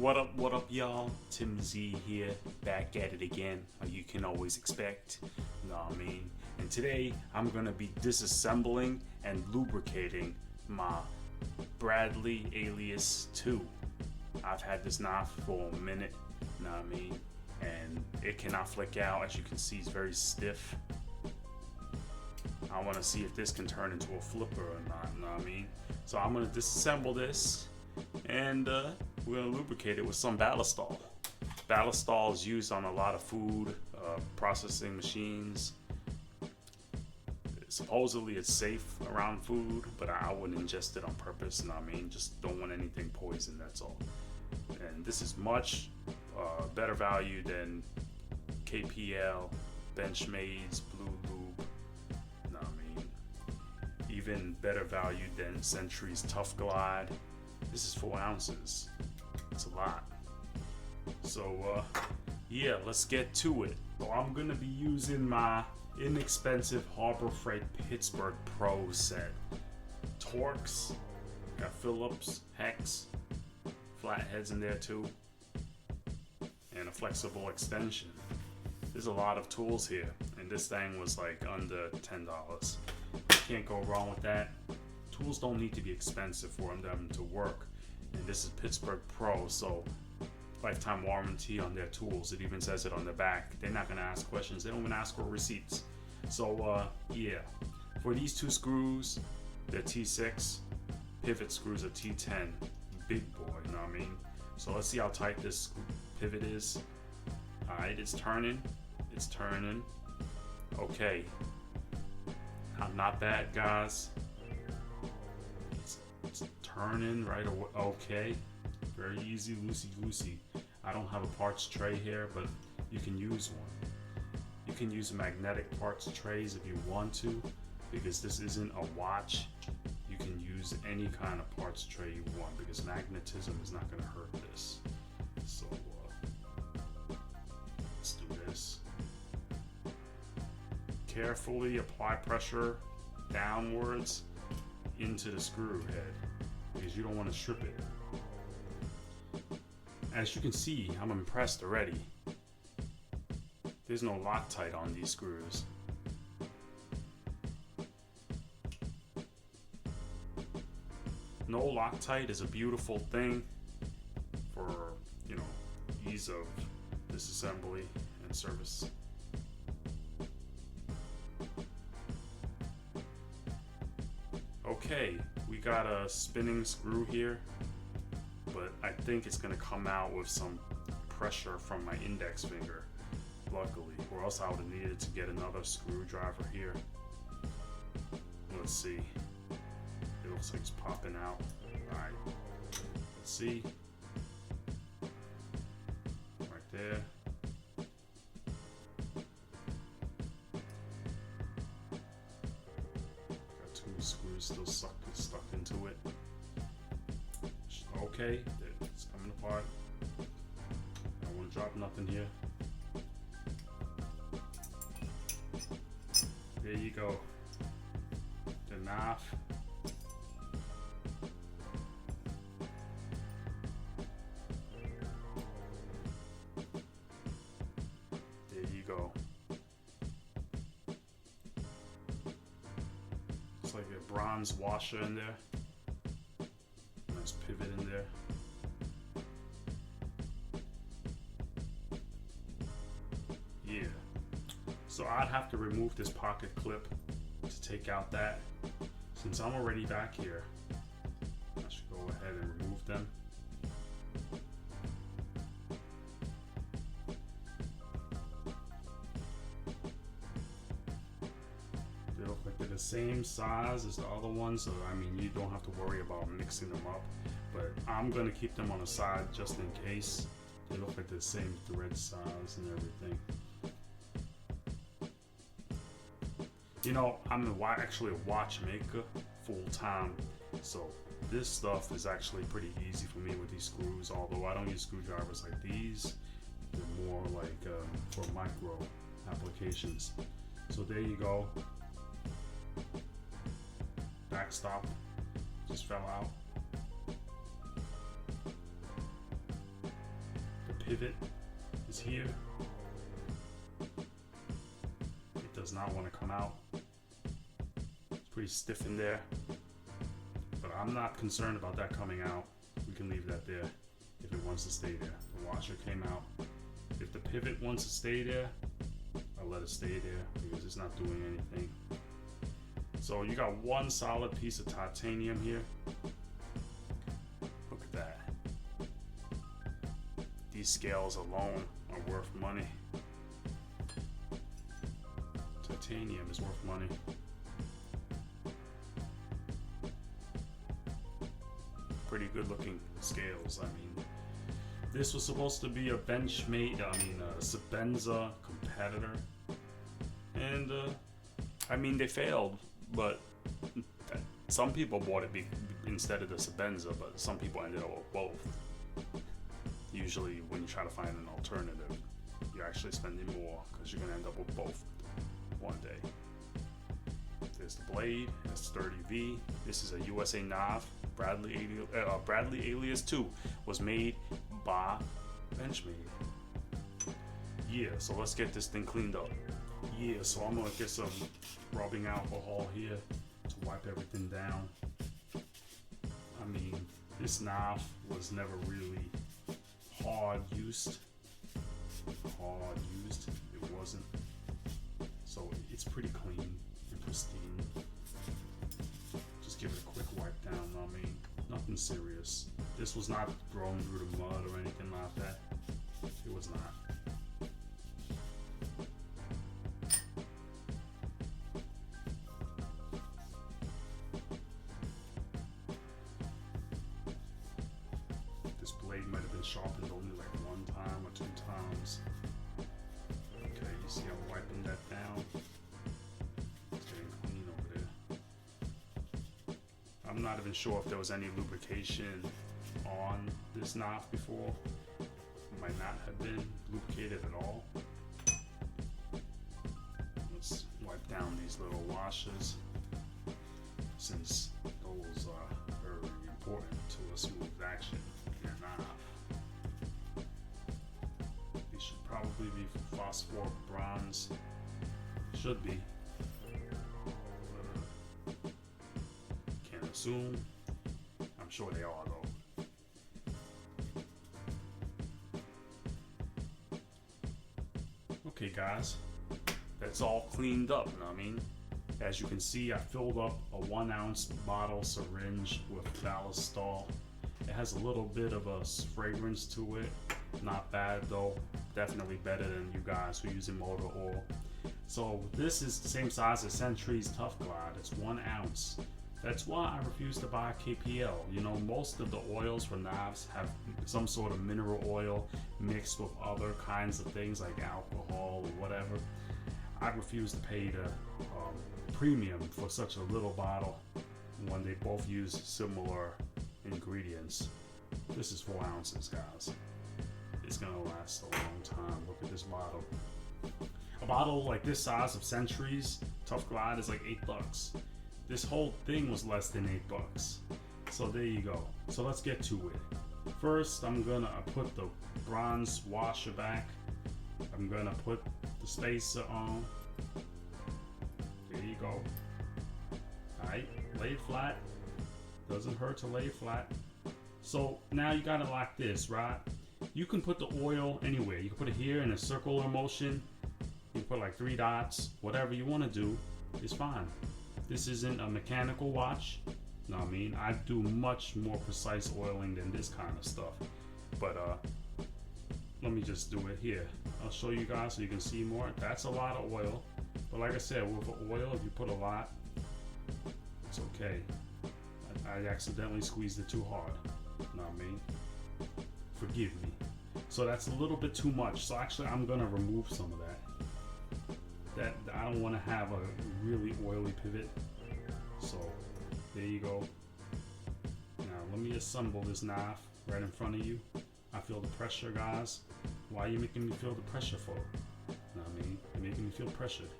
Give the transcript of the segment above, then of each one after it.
What up, y'all? Tim Z here, back at it again, like you can always expect. You know what I mean? And today, I'm gonna be disassembling and lubricating my Bradley Alias II. I've had this knife for a minute, you know what I mean? And it cannot flick out. As you can see, it's very stiff. I want to see if this can turn into a flipper or not, you know what I mean? So I'm going to disassemble this, and we're going to lubricate it with some Ballistol. Ballistol is used on a lot of food processing machines. Supposedly it's safe around food, but I wouldn't ingest it on purpose, you know what I mean? Just don't want anything poisoned, that's all. And this is much better value than KPL, Benchmade's Blue Lube, you know what I mean? Even better value than Sentry's Tuff Glide. This is 4 ounces. It's a lot. So yeah, let's get to it. So I'm gonna be using my inexpensive Harbor Freight Pittsburgh Pro set. Torx, got Phillips, Hex, flatheads in there too, and a flexible extension. There's a lot of tools here, and this thing was like under $10. Can't go wrong with that. Tools don't need to be expensive for them to work, and this is Pittsburgh Pro, so lifetime warranty on their tools. It even says it on the back. They're not gonna ask questions. They don't even ask for receipts. So yeah, for these 2 screws, they're T6. Pivot screws are T10. Big boy, you know what I mean? So let's see how tight this pivot is. Alright, it's turning. It's turning. Okay. Not bad, guys. It's turning right away. Okay. Very easy, loosey-goosey. I don't have a parts tray here, but you can use one. You can use magnetic parts trays if you want to, because this isn't a watch. You can use any kind of parts tray you want, because magnetism is not going to hurt this. So let's do this. Carefully apply pressure downwards into the screw head, because you don't want to strip it. As you can see, I'm impressed already. There's no Loctite on these screws. No Loctite is a beautiful thing for, you know, ease of disassembly and service. Okay, we got a spinning screw here, but I think it's gonna come out with some pressure from my index finger, luckily, or else I would have needed to get another screwdriver here. Let's see. It looks like it's popping out. Alright, let's see. Right there. Got 2 screws still stuck into it. Okay, it's coming apart. I don't want to drop nothing here. There you go. The knife. There you go. It's like a bronze washer in there. Nice pivot in there. Yeah. So I'd have to remove this pocket clip to take out that. Since I'm already back here, I should go ahead and remove them. They look like they're the same size as the other ones, so I mean, you don't have to worry about mixing them up. But I'm gonna keep them on the side just in case. They look like the same thread size and everything. You know, I'm actually a watchmaker full time, so this stuff is actually pretty easy for me with these screws, although I don't use screwdrivers like these. They're more like for micro applications. So there you go. Backstop just fell out. pivot is here. It does not want to come out. It's pretty stiff in there, but I'm not concerned about that coming out. We can leave that there if it wants to stay there. The washer came out. If the pivot wants to stay there, I'll let it stay there because it's not doing anything. So you got one solid piece of titanium here. Look at that. These scales alone are worth money. Titanium is worth money. Pretty good looking scales. I mean, this was supposed to be a Benchmade, a Sebenza competitor. And I mean, they failed, but some people bought it instead of the Sebenza, but some people ended up with both. Usually when you try to find an alternative, you're actually spending more because you're gonna end up with both one day. There's the blade, that's 30V. This is a USA knife. Bradley Alias II was made by Benchmade. Yeah, so let's get this thing cleaned up. Yeah, so I'm gonna get some rubbing alcohol here to wipe everything down. I mean, this knife was never really hard used. It wasn't. So it's pretty clean and pristine. Just give it a quick wipe down, I mean, nothing serious. This was not thrown through the mud or anything like that. It was not. This blade might have been sharpened only like one time or two times. Okay, you see I'm wiping that down. It's getting clean over there. I'm not even sure if there was any lubrication on this knife before. It might not have been lubricated at all. Let's wipe down these little washers, since those are very important to a smooth action in a knife. These should probably be phosphoric bronze. Should be. Can't assume. I'm sure they are though. Okay guys, that's all cleaned up, you know what I mean? As you can see, I filled up a 1 ounce bottle syringe with Ballistol. It has a little bit of a fragrance to it. Not bad though. Definitely better than you guys who are using motor oil. So this is the same size as Sentry Tuff Glide. It's 1 ounce. That's why I refuse to buy KPL. You know, most of the oils for knives have some sort of mineral oil mixed with other kinds of things like alcohol or whatever. I refuse to pay the premium for such a little bottle when they both use similar ingredients. This is 4 ounces, guys. It's gonna last a long time. Look at this bottle. A bottle like this size of Sentry's Tuff Glide is like $8. This whole thing was less than $8. So there you go. So let's get to it. First, I'm gonna put the bronze washer back. I'm gonna put the spacer on. There you go. Alright, lay it flat. Doesn't hurt to lay it flat. So now you got it like this, right? You can put the oil anywhere. You can put it here in a circular motion. You can put like 3 dots. Whatever you want to do is fine. This isn't a mechanical watch. You know what I mean? I do much more precise oiling than this kind of stuff. But let me just do it here. I'll show you guys so you can see more. That's a lot of oil. But like I said, with oil, if you put a lot, it's okay. I accidentally squeezed it too hard. You know what I mean? Forgive me. So that's a little bit too much. So actually, I'm gonna remove some of that. I don't want to have a really oily pivot. So there you go. Now let me assemble this knife right in front of you. I feel the pressure, guys. Why are you making me feel the pressure for? You know what I mean? You're making me feel pressured.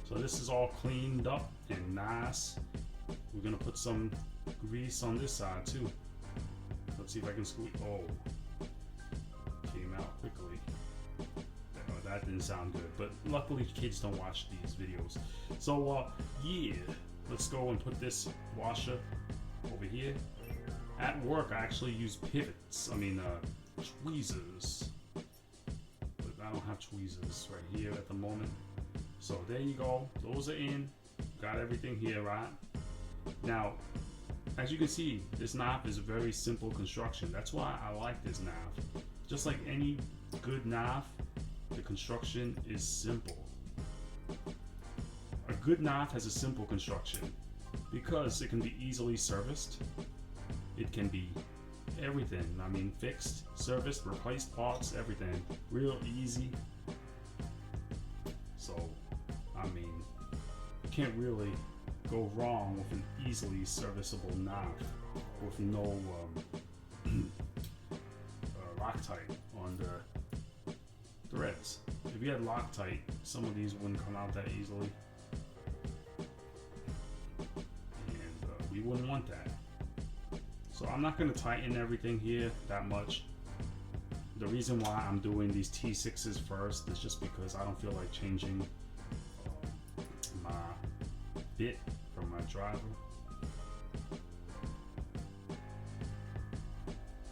So this is all cleaned up and nice. We're gonna put some grease on this side too. Let's see if I can squeeze. Oh, came out quickly. that didn't sound good, but luckily kids don't watch these videos. So yeah, let's go and put this washer over here. At work I actually use pivots, tweezers, but I don't have tweezers right here at the moment. So there you go, those are in, got everything here, right? Now, as you can see, this knife is a very simple construction. That's why I like this knife. Just like any good knife, the construction is simple. A good knife has a simple construction because it can be easily serviced. It can be everything. Fixed, serviced, replaced parts, everything. Real easy. So, you can't really go wrong with an easily serviceable knife with no Loctite on the threads. If you had Loctite, some of these wouldn't come out that easily, and we wouldn't want that. So I'm not going to tighten everything here that much. The reason why I'm doing these T6s first is just because I don't feel like changing my bit from my driver.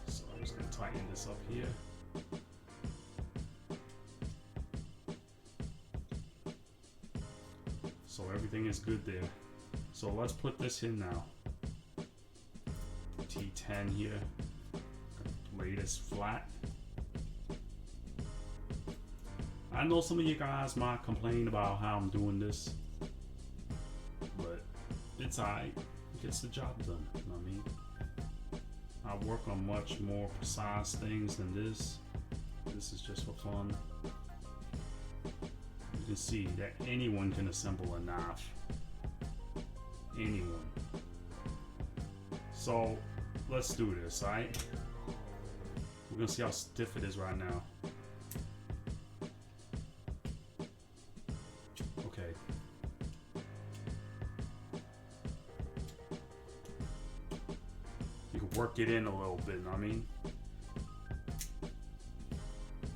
So I'm just going to tighten this up here. So everything is good there. So let's put this in now. T10 here, latest flat. I know some of you guys might complain about how I'm doing this, but it's alright. It gets the job done. You know what I mean? I work on much more precise things than this. This is just for fun. You can see that anyone can assemble a knife. Anyone. So let's do this, alright? We're gonna see how stiff it is right now. Okay. You can work it in a little bit, you know what I mean?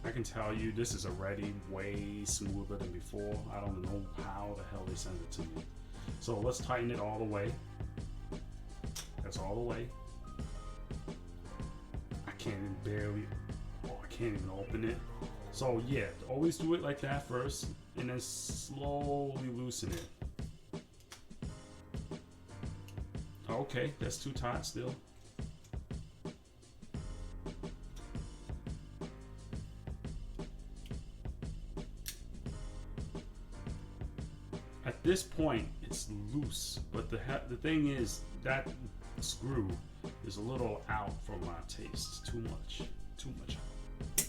I can tell you this is already way smoother than before. I don't know how the hell they sent it to me. So let's tighten it all the way. That's all the way. I can't even open it. So yeah, always do it like that first and then slowly loosen it. Okay, that's too tight still. At this point, it's loose, but the thing is that screw is a little out for my taste. Too much out.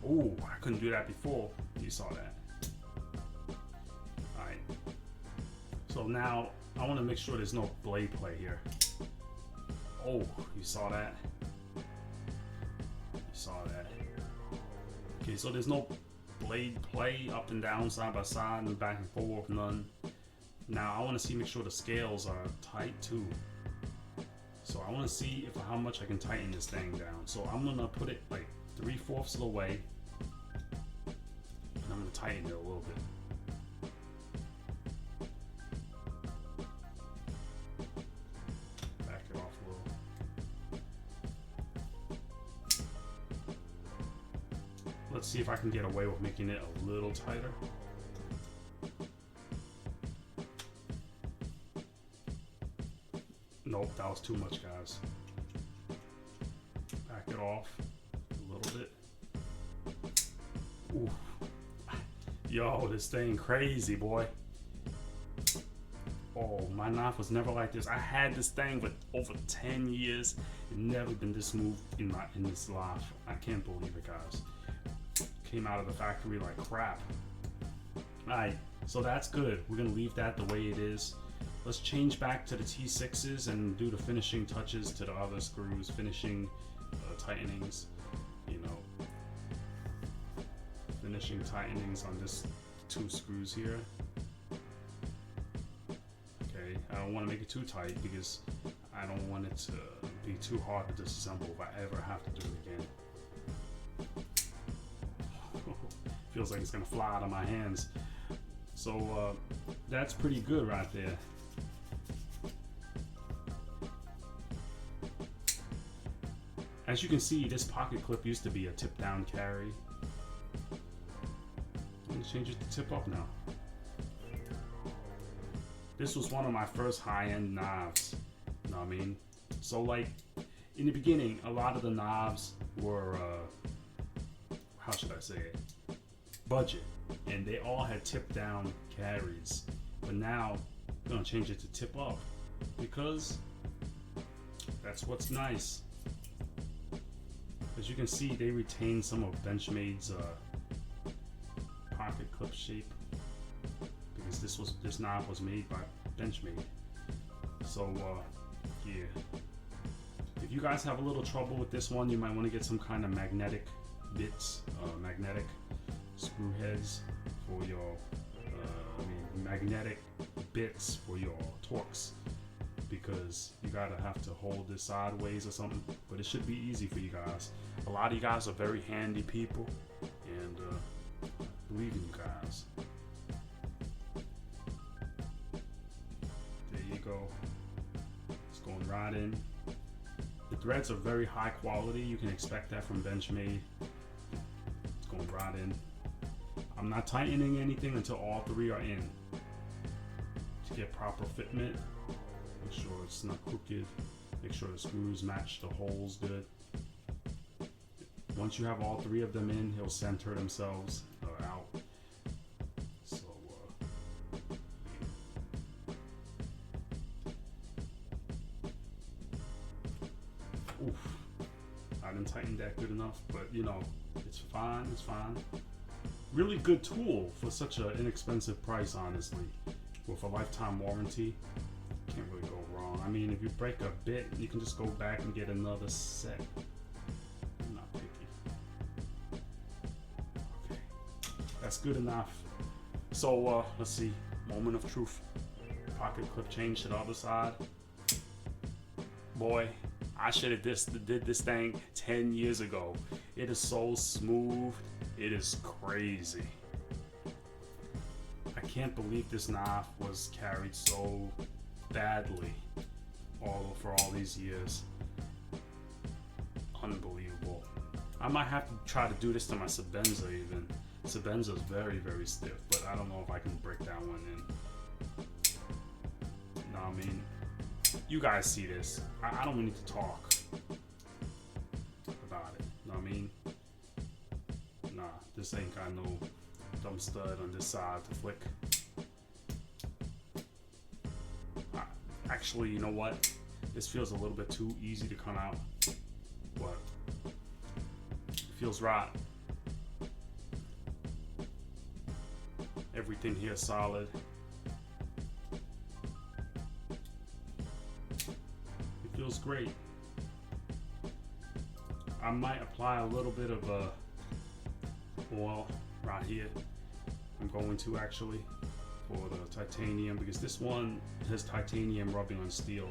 Oh, I couldn't do that before. You saw that. All right. So now I want to make sure there's no blade play here. Oh, you saw that. You saw that. Okay, so there's no blade play up and down, side by side, and back and forth, none. Now I want to make sure the scales are tight too. So I want to see how much I can tighten this thing down. So I'm gonna put it like 3/4 of the way, and I'm gonna tighten it a little bit. Back it off a little. Let's see if I can get away with making it a little tighter. Nope, that was too much, guys. Back it off a little bit. Ooh. Yo, this thing crazy, boy. Oh, my knife was never like this. I had this thing for over 10 years. It never been this smooth in this life. I can't believe it, guys. Came out of the factory like crap. Alright, so that's good. We're gonna leave that the way it is. Let's change back to the T6s and do the finishing touches to the other screws, finishing tightenings, finishing tightenings on this 2 screws here. Okay, I don't want to make it too tight because I don't want it to be too hard to disassemble if I ever have to do it again. Feels like it's gonna fly out of my hands. So that's pretty good right there. As you can see, this pocket clip used to be a tip down carry. I'm gonna change it to tip up now. This was one of my first high-end knives, you know what I mean? So like, in the beginning, a lot of the knives were, how should I say it? Budget. And they all had tip down carries. But now, I'm gonna change it to tip up because that's what's nice. As you can see, they retain some of Benchmade's pocket clip shape because this knob was made by Benchmade. So yeah, if you guys have a little trouble with this one, you might want to get some kind of magnetic bits, magnetic screw heads for your, magnetic bits for your Torx, because you gotta have to hold this sideways or something. But it should be easy for you guys. A lot of you guys are very handy people, and I believe in you guys. There you go. It's going right in. The threads are very high quality. You can expect that from Benchmade. It's going right in. I'm not tightening anything until all three are in to get proper fitment. Make sure it's not crooked. Make sure the screws match the holes good. Once you have all three of them in, he'll center themselves out. So, oof. I didn't tighten that good enough, but you know, it's fine, it's fine. Really good tool for such an inexpensive price, honestly. With a lifetime warranty, can't really go wrong. I mean, if you break a bit, you can just go back and get another set. I'm not picky. Okay, that's good enough. So let's see, moment of truth. Pocket clip change to the other side. Boy, I should have did this thing 10 years ago. It is so smooth. It is crazy. I can't believe this knife was carried so badly for all these years. Unbelievable. I might have to try to do this to my Sebenza even. Sebenza is very, very stiff, but I don't know if I can break that one in. No, I mean, you guys see this. I don't need to talk about it. Know what I mean? Nah, this ain't got no dumb stud on this side to flick. Actually, you know what? This feels a little bit too easy to come out. But it feels right. Everything here is solid. It feels great. I might apply a little bit of oil right here. I'm going to actually for the titanium, because this one has titanium rubbing on steel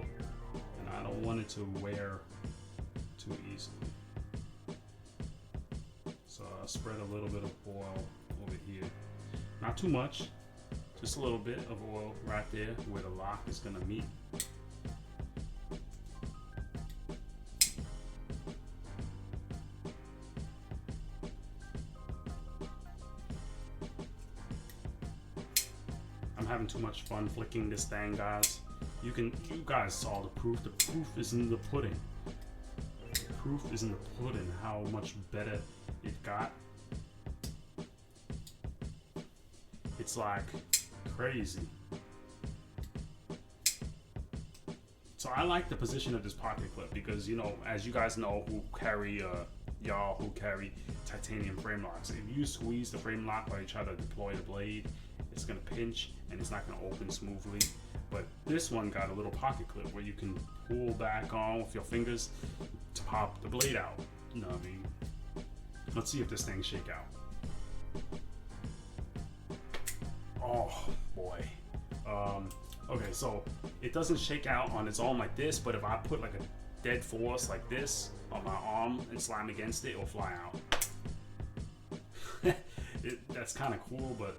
and I don't want it to wear too easily. So I'll spread a little bit of oil over here. Not too much, just a little bit of oil right there where the lock is going to meet. I'm having too much fun flicking this thing, guys. You guys saw the proof. The proof is in the pudding. The proof is in the pudding how much better it got. It's like crazy. So I like the position of this pocket clip because, you know, as you guys know who carry y'all who carry titanium frame locks, if you squeeze the frame lock while you try to deploy the blade, it's gonna pinch and it's not gonna open smoothly. But this one got a little pocket clip where you can pull back on with your fingers to pop the blade out. You know what I mean? Let's see if this thing shake out. Oh boy. Okay, so it doesn't shake out on its own like this, but if I put like a dead force like this on my arm and slam against it, it'll fly out. That's kind of cool, but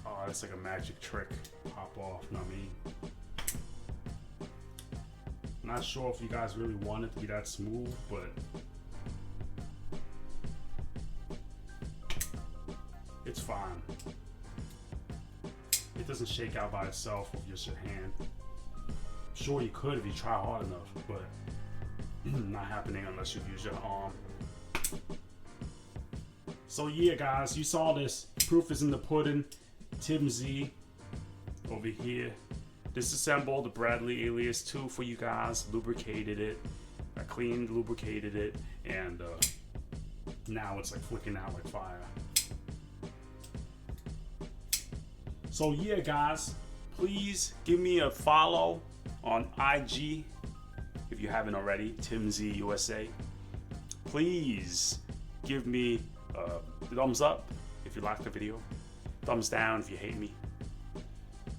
oh, that's like a magic trick. Pop off, you know what I mean? Not sure if you guys really want it to be that smooth, but it's fine. It doesn't shake out by itself with just your hand. Sure, you could if you try hard enough, but not happening unless you use your arm. So yeah, guys, you saw this. Proof is in the pudding. Tim Z over here disassembled the Bradley Alias II for you guys. Lubricated it. I cleaned, lubricated it, and now it's like flicking out like fire. So yeah, guys, please give me a follow on IG if you haven't already, Tim Z USA. Please give me a thumbs up if you like the video, thumbs down if you hate me,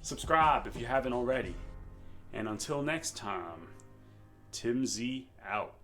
subscribe if you haven't already, and until next time, Tim Z out.